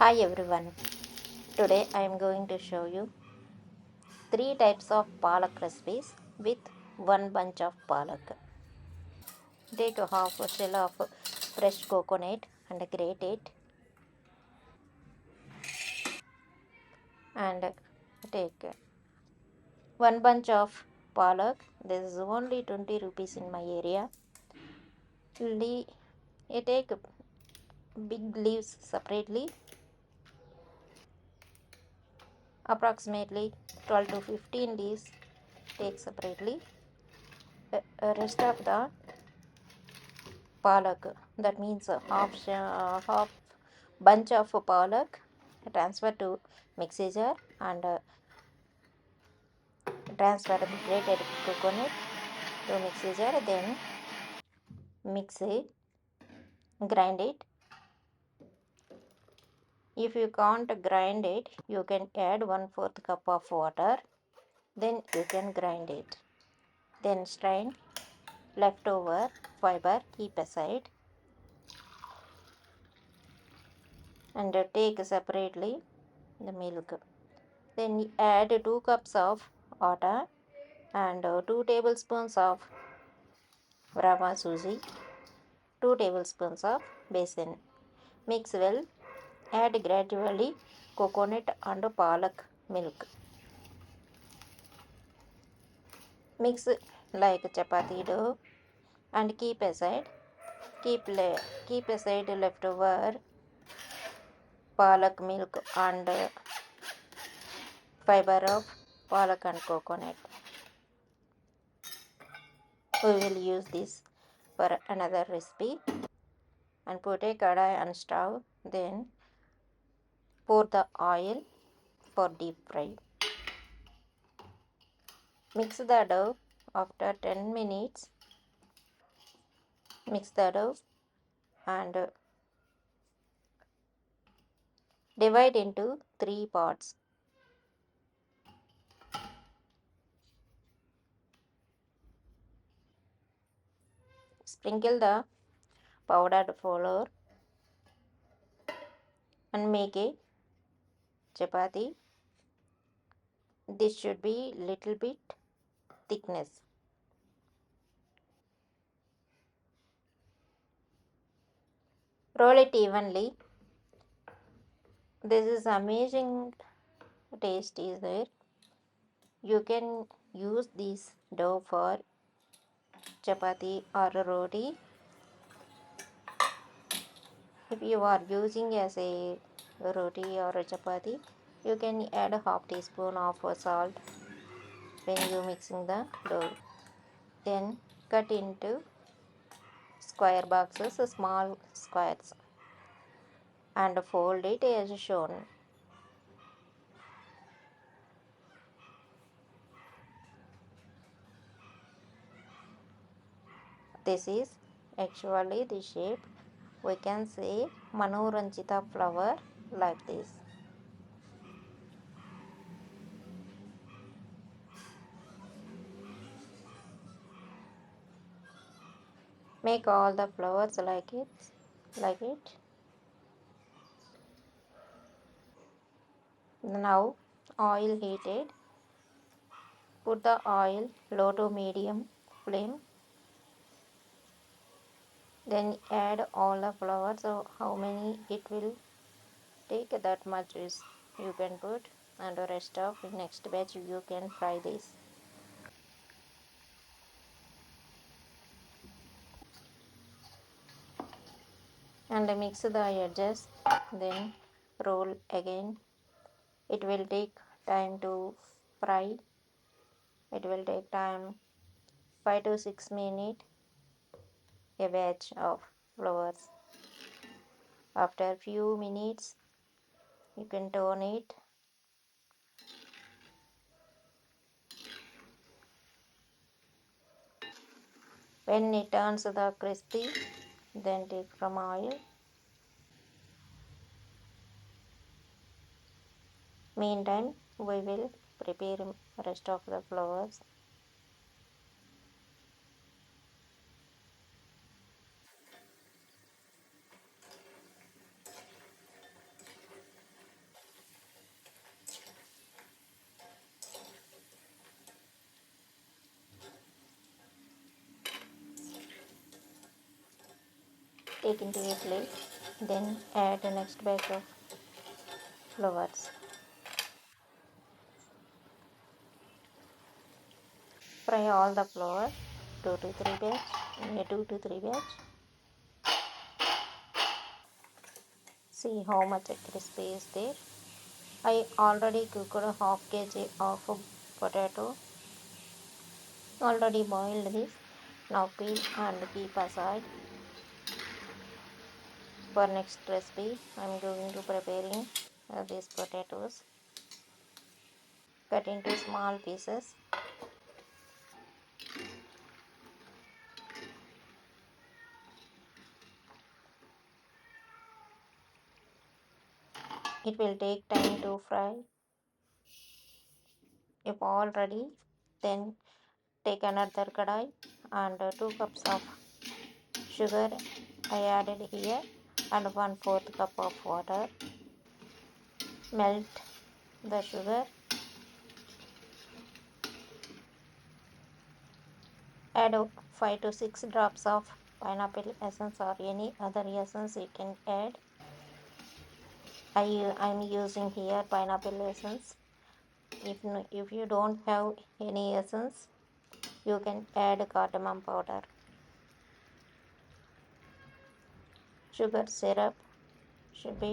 Hi everyone. Today I am going to show you three types of palak recipes with one bunch of palak. Take a half a shell of fresh coconut and grate it, and take one bunch of palak. This is only 20 rupees in my area. You take big leaves separately, approximately 12 to 15 leaves take separately. Rest of the palak, that means half bunch of palak transfer to mixer jar, and transfer the grated coconut to mixer jar, then mix it, grind it. If you can't grind it, you can add 1/4 cup of water, then you can grind it, then strain. Leftover fiber keep aside, and take separately the milk. Then add 2 cups of water and 2 tablespoons of rava suji, 2 tablespoons of besan. Mix well. Add gradually coconut and palak milk. Mix like chapati dough and keep aside. Keep aside leftover palak milk and fiber of palak and coconut. We will use this for another recipe. And put a kadai on stove. Then pour the oil for deep fry. Mix the dough. After 10 minutes, mix the dough and divide into 3 parts. Sprinkle the powdered flour and make a chapati. This should be little bit thickness. Roll it evenly. This is amazing taste is there. You can use this dough for chapati or roti. If you are using as a roti or a chapati, you can add a half teaspoon of salt when you mixing the dough. Then cut into square boxes, small squares, and fold it as shown. This is actually the shape. We can say Manoranjita flower like this. Make all the flowers like it. Now oil heated. Put the oil low to medium flame. Then add all the flowers. So how many it will take, that much is you can put, and the rest of next batch you can fry this. And mix the edges, then roll again. It will take time to fry. It will take time 5 to 6 minutes a batch of flowers. After few minutes you can turn it. When it turns the crispy, then take from oil. Meantime, we will prepare rest of the flowers. take into a plate. Then add the next batch of flowers. Fry all the flour, 2 to 3 batch, 2 to 3 batch. See how much crispy is there. I already cooked half kg of potato. Already boiled this. Now peel and keep aside. For next recipe, I am going to preparing these potatoes. Cut into small pieces. It will take time to fry. If all ready, then take another kadai and 2 cups of sugar I added here and 1/4 cup of water. Melt the sugar. Add 5 to 6 drops of pineapple essence or any other essence you can add. I'm using here pineapple essence. If you don't have any essence, you can add cardamom powder. Sugar syrup should be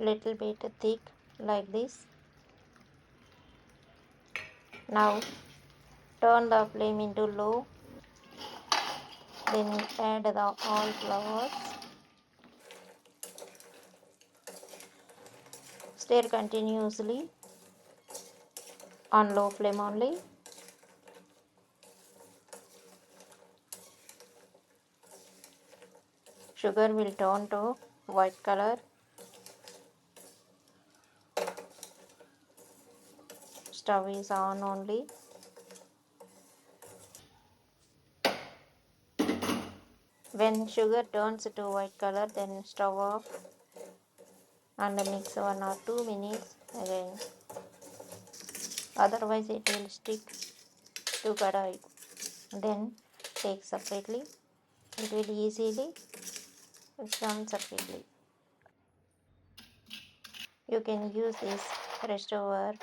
little bit thick like this. Now turn the flame into low, then add the all flowers. Stir continuously on low flame only. Sugar will turn to white color. Stove is on only. When sugar turns to white color, then stove off and mix 1 or 2 minutes again. Otherwise it will stick to kadai. Then take separately. It will easily come separately. You can use this leftover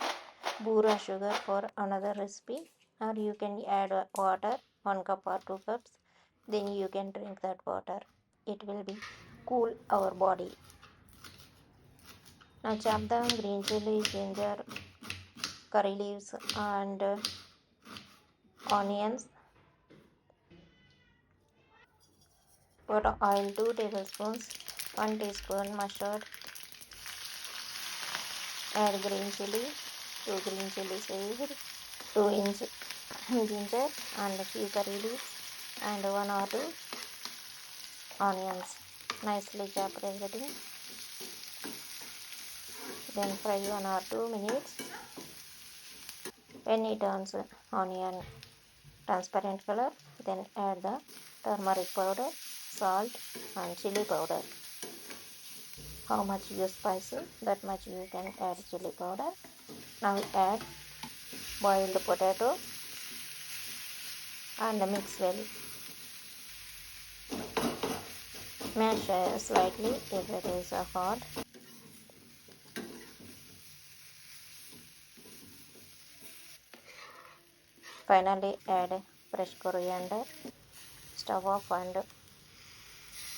bura sugar for another recipe, or you can add water 1 cup or 2 cups. Then you can drink that water. It will be cool our body. Now chop the green chili, ginger, curry leaves and onions. Put oil 2 tablespoons, 1 teaspoon mustard. Add green chili, 2 green chili seeds, 2 inch ginger and a few curry leaves and 1 or 2 onions. Nicely chop everything. Then fry 1 or 2 minutes. When it turns onion transparent color, then add the turmeric powder, salt and chili powder. How much you spicy, that much you can add chili powder. Now add boiled potato and mix well. Mash slightly if it is hot. Finally add fresh coriander. Stove off and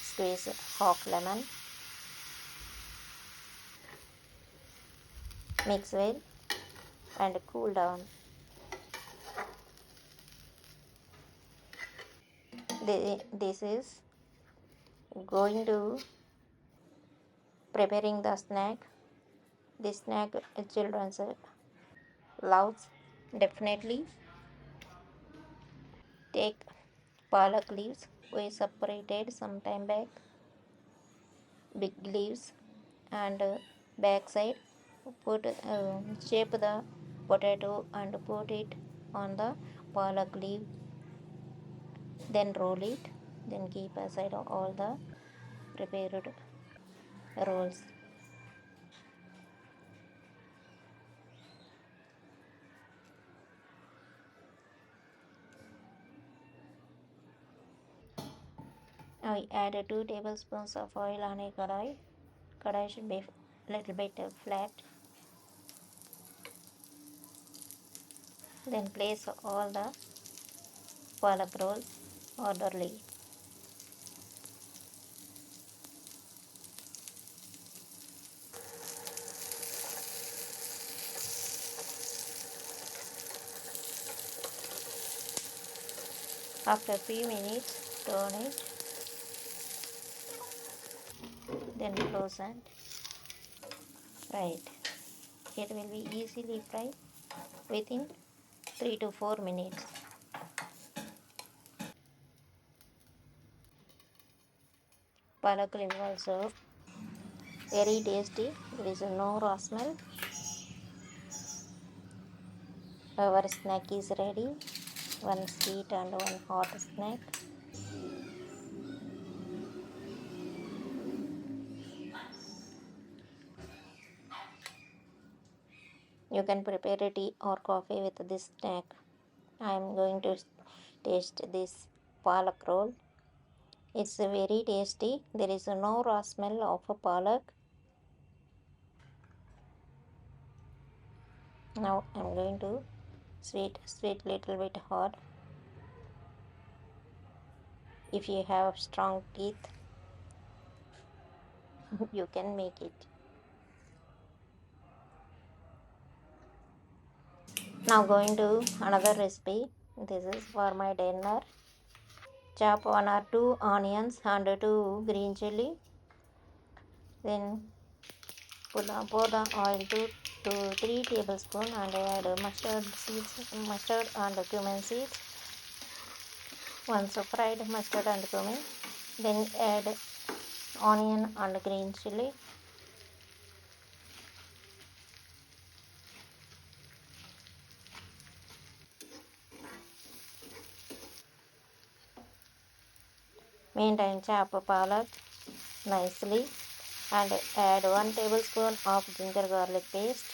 squeeze half lemon. Mix well and cool down. This is going to preparing the snack. This snack children loves. Definitely take palak leaves. We separated some time back. Big leaves and back side. Put shape the potato and put it on the palak leaf. Then roll it. Then keep aside all the prepared rolls. Now we add 2 tablespoons of oil on a kadai. Kadai should be little bit flat. Then place all the palak rolls orderly. After a few minutes, turn it, then close and fry it. It will be easily fried within 3 to 4 minutes. Palak is also very tasty. There is no raw smell. Our snack is ready. One sweet and one hot snack. You can prepare a tea or coffee with this snack. I am going to taste this palak roll. It's very tasty. There is no raw smell of a palak. Now I'm going to sweet little bit hot. If you have strong teeth, you can make it. Now going to another recipe. This is for my dinner. Chop 1 or 2 onions and 2 green chili. Then pour the oil 2 to 3 tablespoons and add mustard and cumin seeds. Once fried mustard and cumin, then add onion and green chili. Meantime, chop palak nicely and add 1 tablespoon of ginger garlic paste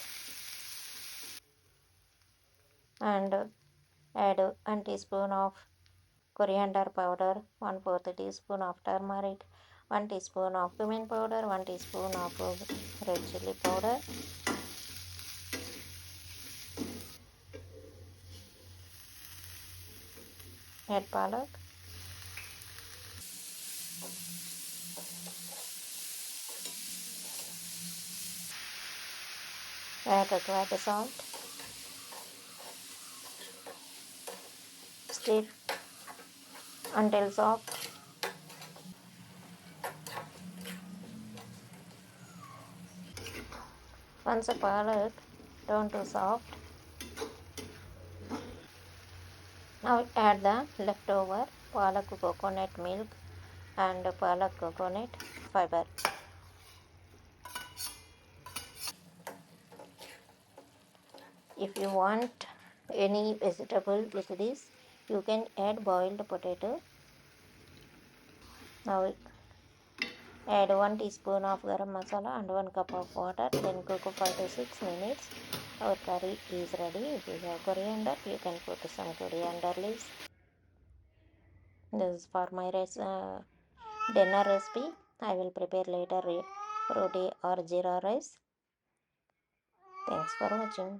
and add 1 teaspoon of coriander powder, 1/4 teaspoon of turmeric, 1 teaspoon of cumin powder, 1 teaspoon of red chili powder. Add palak. Add required salt. Stir until soft. Once the palak turn to soft, now add the leftover palak coconut milk and palak coconut fiber. If you want any vegetable with this, you can add boiled potato. Now add 1 teaspoon of garam masala and 1 cup of water. Then cook 5 to 6 minutes. Our curry is ready. If you have coriander, you can put some coriander leaves. This is for my dinner recipe. I will prepare later roti or jeera rice. Thanks for watching.